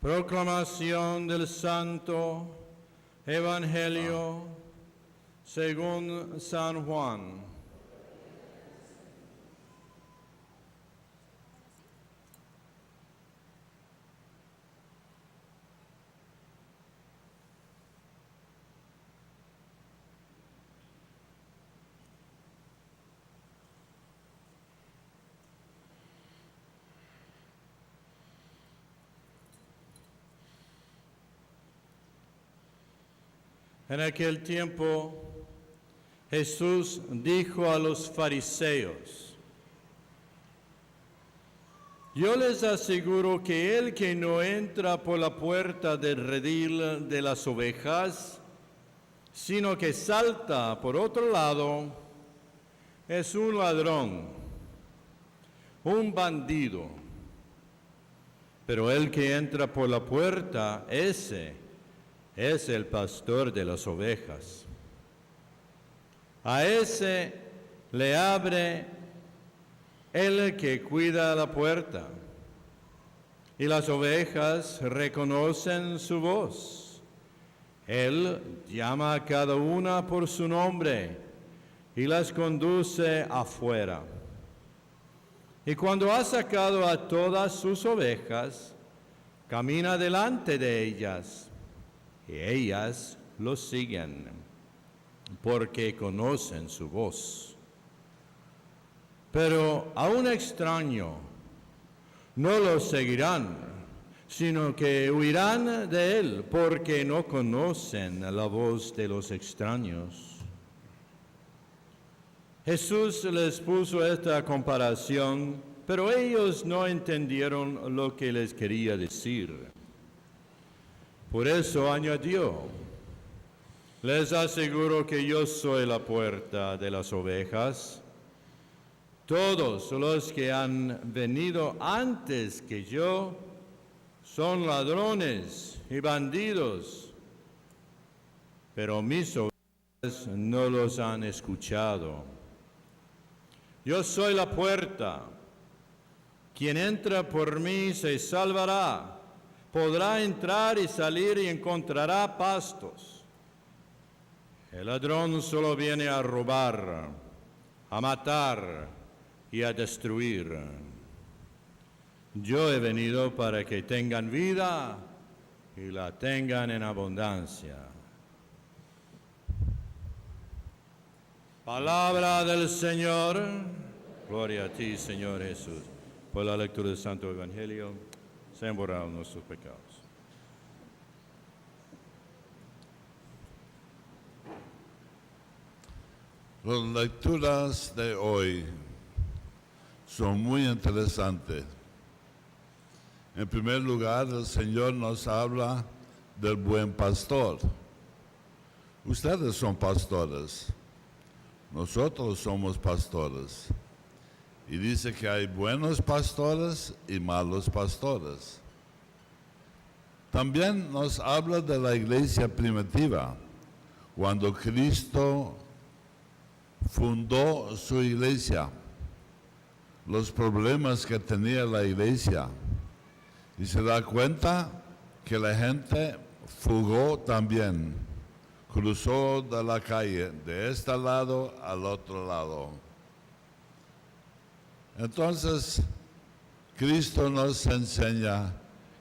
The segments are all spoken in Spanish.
Proclamación del Santo Evangelio según San Juan. En aquel tiempo, Jesús dijo a los fariseos: yo les aseguro que el que no entra por la puerta del redil de las ovejas, sino que salta por otro lado, es un ladrón, un bandido. Pero el que entra por la puerta, ese es el pastor de las ovejas. A ese le abre el que cuida la puerta, y las ovejas reconocen su voz. Él llama a cada una por su nombre y las conduce afuera. Y cuando ha sacado a todas sus ovejas, camina delante de ellas, y ellas lo siguen, porque conocen su voz. Pero a un extraño no lo seguirán, sino que huirán de él, porque no conocen la voz de los extraños. Jesús les puso esta comparación, pero ellos no entendieron lo que les quería decir. Por eso añadió: les aseguro que yo soy la puerta de las ovejas. Todos los que han venido antes que yo son ladrones y bandidos, pero mis ovejas no los han escuchado. Yo soy la puerta. Quien entra por mí se salvará. Podrá entrar y salir y encontrará pastos. El ladrón solo viene a robar, a matar y a destruir. Yo he venido para que tengan vida y la tengan en abundancia. Palabra del Señor. Gloria a ti, Señor Jesús. Por la lectura del Santo Evangelio, sean borrados nuestros pecados. Las lecturas de hoy son muy interesantes. En primer lugar, el Señor nos habla del buen pastor. Ustedes son pastores. Nosotros somos pastores. Y dice que hay buenos pastores y malos pastores. También nos habla de la iglesia primitiva, cuando Cristo fundó su iglesia, los problemas que tenía la iglesia. Y se da cuenta que la gente fugó también, cruzó de la calle, de este lado al otro lado. Entonces, Cristo nos enseña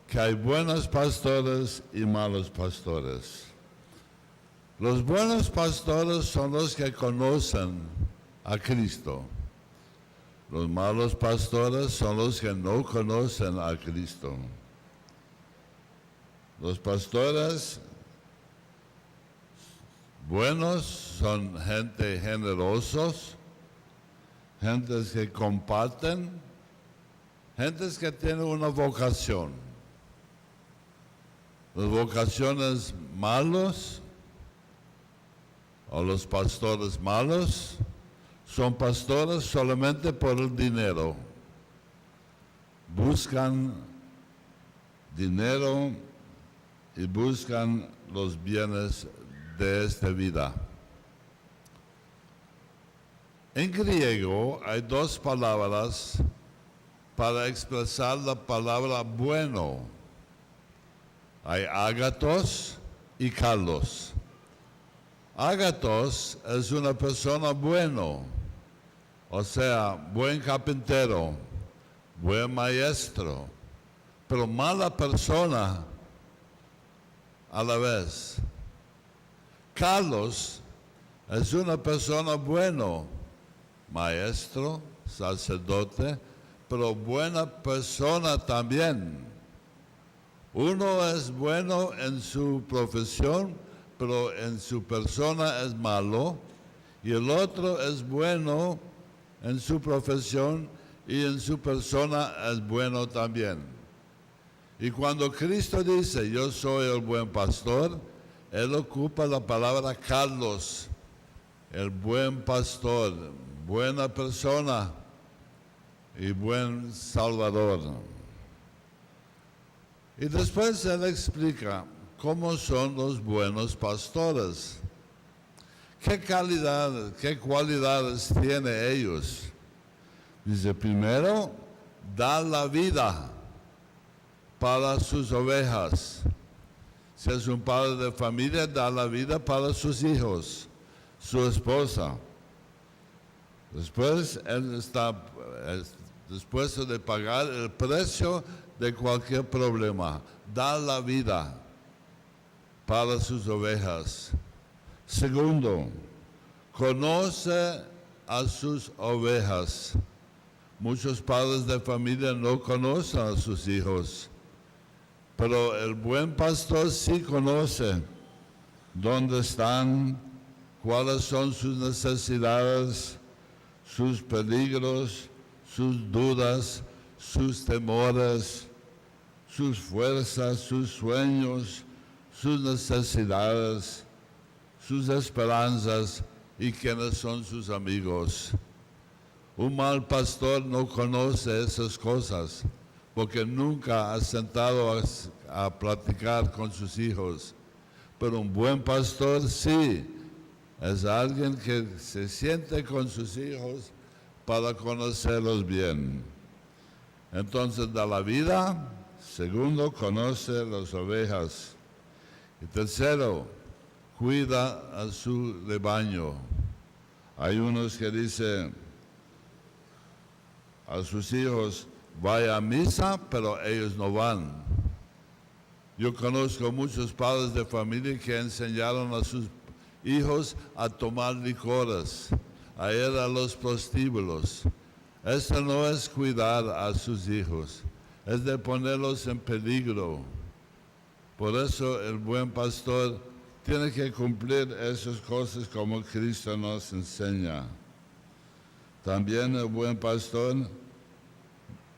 que hay buenos pastores y malos pastores. Los buenos pastores son los que conocen a Cristo. Los malos pastores son los que no conocen a Cristo. Los pastores buenos son gente generosos, gentes que comparten, gentes que tienen una vocación. Las vocaciones malos o los pastores malos son pastores solamente por el dinero. Buscan dinero y buscan los bienes de esta vida. En griego hay dos palabras para expresar la palabra bueno. Hay Ágatos y Carlos. Ágatos es una persona bueno, o sea, buen carpintero, buen maestro, pero mala persona a la vez. Carlos es una persona bueno, maestro, sacerdote, pero buena persona también. Uno es bueno en su profesión, pero en su persona es malo, y el otro es bueno en su profesión y en su persona es bueno también. Y cuando Cristo dice, yo soy el buen pastor, Él ocupa la palabra Carlos, el buen pastor, buena persona y buen salvador. Y después Él explica cómo son los buenos pastores. ¿Qué calidad, qué cualidades tienen ellos? Dice, primero, da la vida para sus ovejas. Si es un padre de familia, da la vida para sus hijos, su esposa. Después, él está dispuesto de pagar el precio de cualquier problema. Da la vida para sus ovejas. Segundo, conoce a sus ovejas. Muchos padres de familia no conocen a sus hijos, pero el buen pastor sí conoce dónde están, cuáles son sus necesidades, sus peligros, sus dudas, sus temores, sus fuerzas, sus sueños, sus necesidades, sus esperanzas y quiénes son sus amigos. Un mal pastor no conoce esas cosas porque nunca ha sentado a platicar con sus hijos. Pero un buen pastor sí, es alguien que se siente con sus hijos para conocerlos bien. Entonces da la vida. Segundo, conoce las ovejas. Y tercero, cuida a su rebaño. Hay unos que dicen a sus hijos, vaya a misa, pero ellos no van. Yo conozco muchos padres de familia que enseñaron a sus hijos a tomar licores, a ir a los prostíbulos. Eso no es cuidar a sus hijos, es de ponerlos en peligro. Por eso el buen pastor tiene que cumplir esas cosas como Cristo nos enseña. También el buen pastor,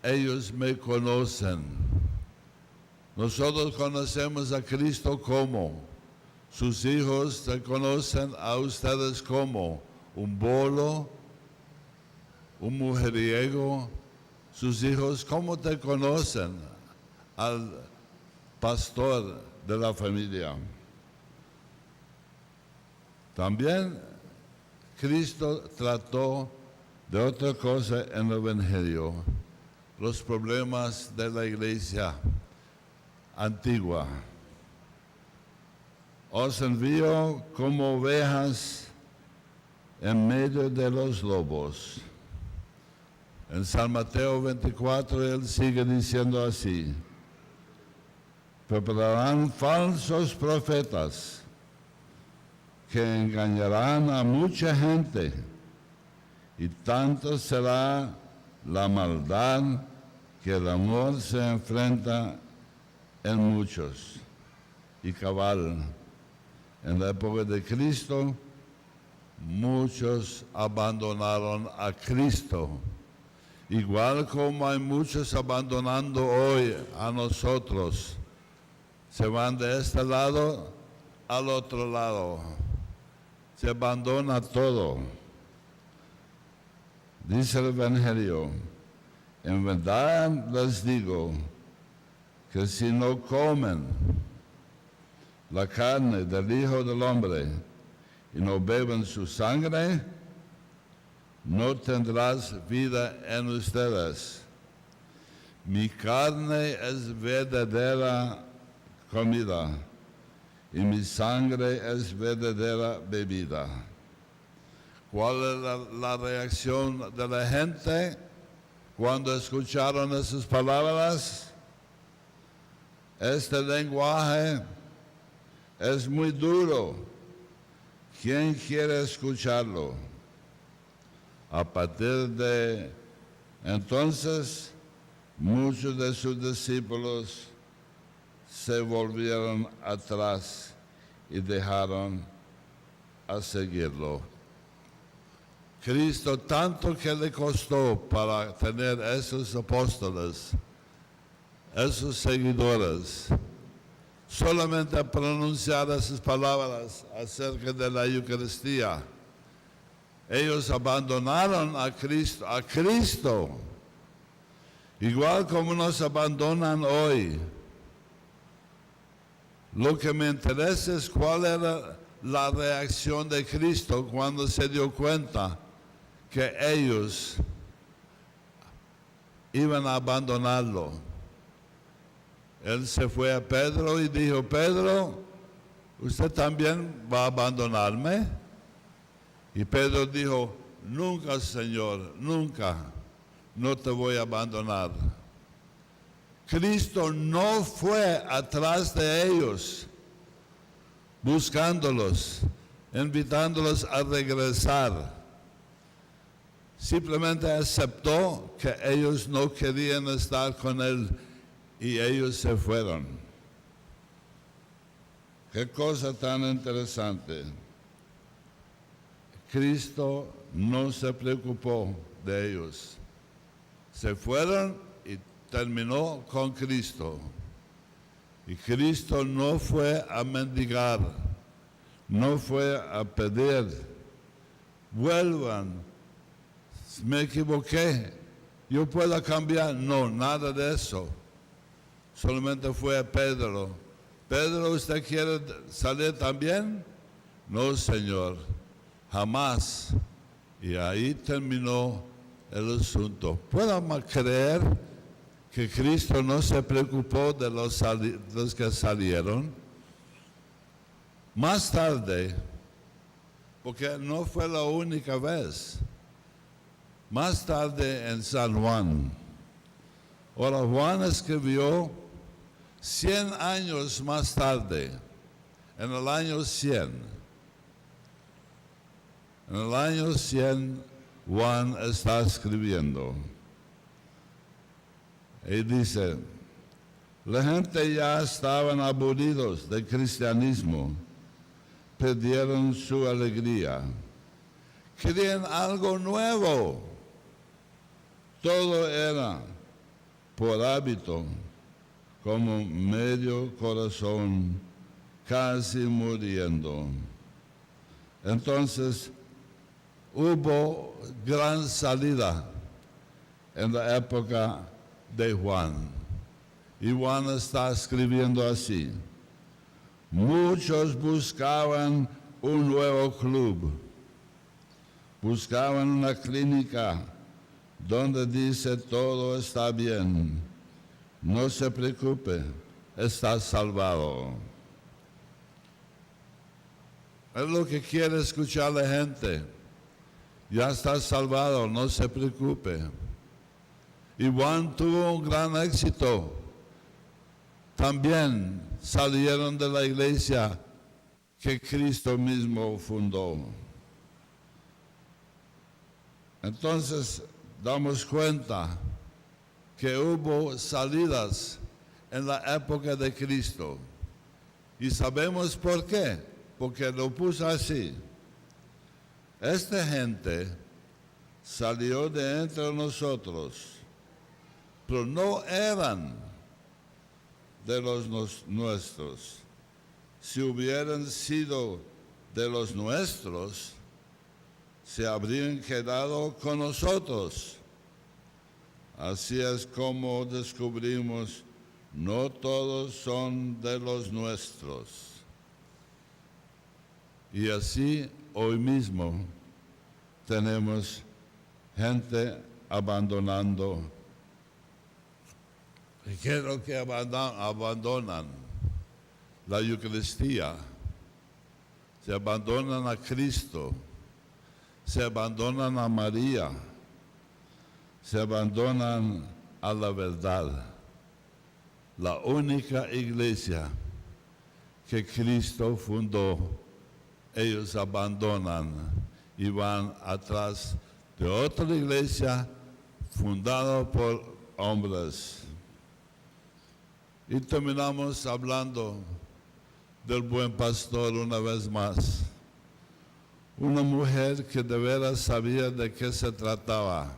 ellos me conocen. Nosotros conocemos a Cristo como. Sus hijos te conocen a ustedes como un bolo, un mujeriego. Sus hijos, ¿cómo te conocen al pastor de la familia? También Cristo trató de otra cosa en el Evangelio, los problemas de la iglesia antigua. Os envío como ovejas en medio de los lobos. En San Mateo 24 él sigue diciendo así: prepararán falsos profetas que engañarán a mucha gente, y tanto será la maldad que el amor se enfrenta en muchos. Y cabal, en la época de Cristo, muchos abandonaron a Cristo. Igual como hay muchos abandonando hoy a nosotros, se van de este lado al otro lado, se abandona todo. Dice el Evangelio, en verdad les digo que si no comen la carne del Hijo del Hombre y no beben su sangre, no tendrás vida en ustedes. Mi carne es verdadera comida y mi sangre es verdadera bebida. ¿Cuál es la reacción de la gente cuando escucharon esas palabras? Este lenguaje es muy duro. ¿Quién quiere escucharlo? A partir de entonces, muchos de sus discípulos se volvieron atrás y dejaron a seguirlo. Cristo, tanto que le costó para tener esos apóstoles, esos seguidores, solamente pronunciar esas palabras acerca de la Eucaristía. Ellos abandonaron a Cristo, igual como nos abandonan hoy. Lo que me interesa es cuál era la reacción de Cristo cuando se dio cuenta que ellos iban a abandonarlo. Él se fue a Pedro y dijo: Pedro, ¿usted también va a abandonarme? Y Pedro dijo: nunca, Señor, nunca, no te voy a abandonar. Cristo no fue atrás de ellos, buscándolos, invitándolos a regresar. Simplemente aceptó que ellos no querían estar con Él y ellos se fueron. Qué cosa tan interesante. Cristo no se preocupó de ellos. Se fueron y terminó con Cristo. Y Cristo no fue a mendigar, no fue a pedir: vuelvan, me equivoqué, yo puedo cambiar. No, nada de eso. Solamente fue a Pedro: Pedro, ¿usted quiere salir también? No, Señor, jamás. Y ahí terminó el asunto. ¿Podemos creer que Cristo no se preocupó de los que salieron? Más tarde, porque no fue la única vez, más tarde en San Juan. Ahora, Juan escribió 100 años más tarde, en el año 100. En el año 100, Juan está escribiendo. Y dice: la gente ya estaban aburridos del cristianismo, perdieron su alegría, querían algo nuevo. Todo era por hábito, como medio corazón, casi muriendo. Entonces hubo gran salida en la época de Juan. Y Juan está escribiendo así: muchos buscaban un nuevo club, buscaban una clínica donde dice todo está bien, no se preocupe, está salvado. Es lo que quiere escuchar la gente: ya está salvado, no se preocupe. Y Juan tuvo un gran éxito. También salieron de la iglesia que Cristo mismo fundó. Entonces damos cuenta que hubo salidas en la época de Cristo. ¿Y sabemos por qué? Porque lo puso así: esta gente salió de entre nosotros, pero no eran de los nuestros. Si hubieran sido de los nuestros, se habrían quedado con nosotros. Así es como descubrimos: no todos son de los nuestros. Y así hoy mismo tenemos gente abandonando. ¿Y qué es lo que abandonan? la Eucaristía, se abandonan a Cristo, se abandonan a María, se abandonan a la verdad. La única iglesia que Cristo fundó, ellos abandonan y van atrás de otra iglesia fundada por hombres. Y terminamos hablando del buen pastor una vez más. Una mujer que de veras sabía de qué se trataba.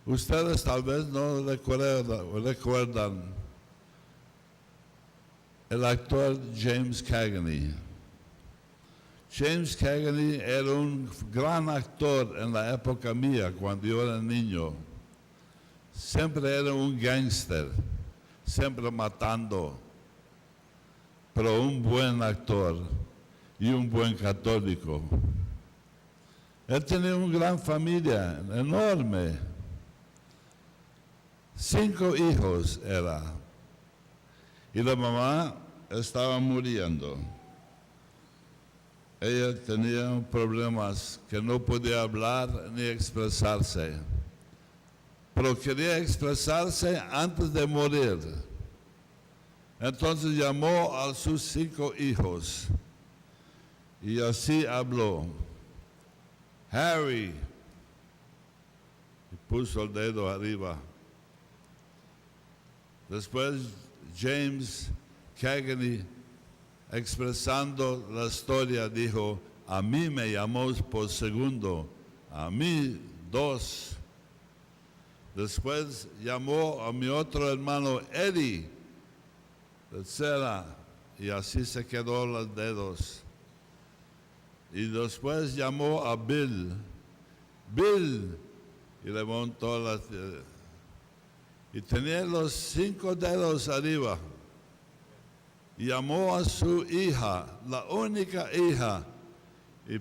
Ustedes tal vez no recuerdan el actor James Cagney. James Cagney era un gran actor en la época mía, cuando yo era niño. Siempre era un gángster, siempre matando, pero un buen actor y un buen católico. Él tenía una gran familia, enorme. 5 hijos era. Y la mamá estaba muriendo. Ella tenía problemas que no podía hablar ni expresarse. Pero quería expresarse antes de morir. Entonces llamó a sus 5 hijos y así habló. Harry, y puso el dedo arriba. Después James Cagney, expresando la historia, dijo, a mí me llamó por segundo, a mí 2. Después llamó a mi otro hermano Eddie, tercera, y así se quedó los dedos. Y después llamó a Bill, y levantó las... y tenía los 5 dedos arriba. Y llamó a su hija, la única hija, y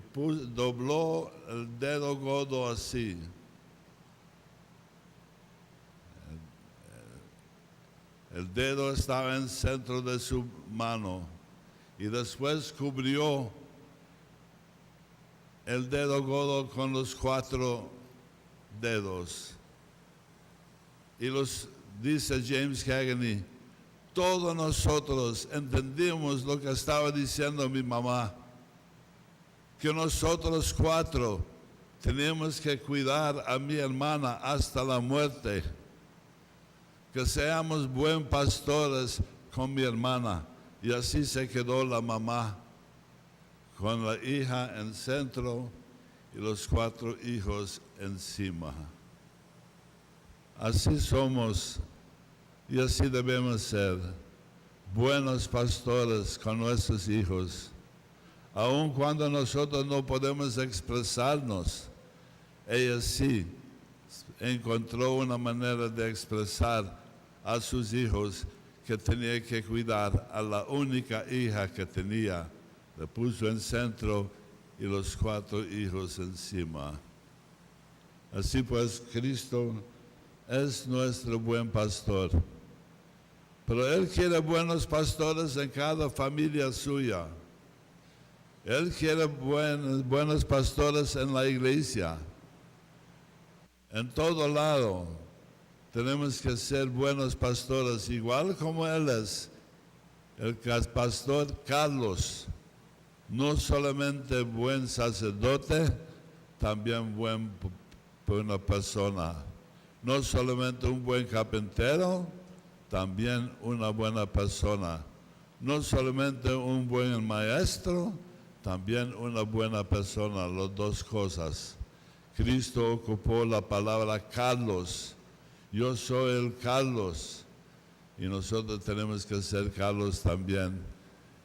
dobló el dedo gordo así. El dedo estaba en el centro de su mano y después cubrió el dedo gordo con los 4 dedos. Y dice James Cagney, todos nosotros entendimos lo que estaba diciendo mi mamá, que nosotros 4 tenemos que cuidar a mi hermana hasta la muerte. Que seamos buen pastores con mi hermana. Y así se quedó la mamá, con la hija en centro y los 4 hijos encima. Así somos y así debemos ser, buenos pastores con nuestros hijos. Aun cuando nosotros no podemos expresarnos, ella sí encontró una manera de expresar a sus hijos que tenía que cuidar a la única hija que tenía. Le puso en centro y los 4 hijos encima. Así pues, Cristo es nuestro buen pastor. Pero Él quiere buenos pastores en cada familia suya. Él quiere buenos pastores en la iglesia. En todo lado tenemos que ser buenos pastores, igual como Él es. El pastor Carlos, no solamente buen sacerdote, también buena persona. No solamente un buen carpintero, también una buena persona. No solamente un buen maestro, también una buena persona, las 2 cosas. Cristo ocupó la palabra Carlos. Yo soy el Carlos. Y nosotros tenemos que ser Carlos también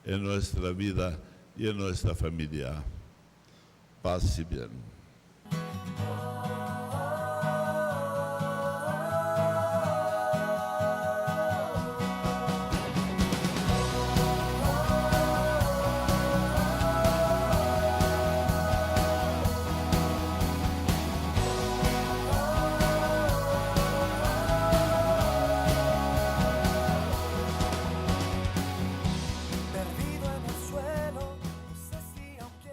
en nuestra vida y en nuestra familia. Paz y bien.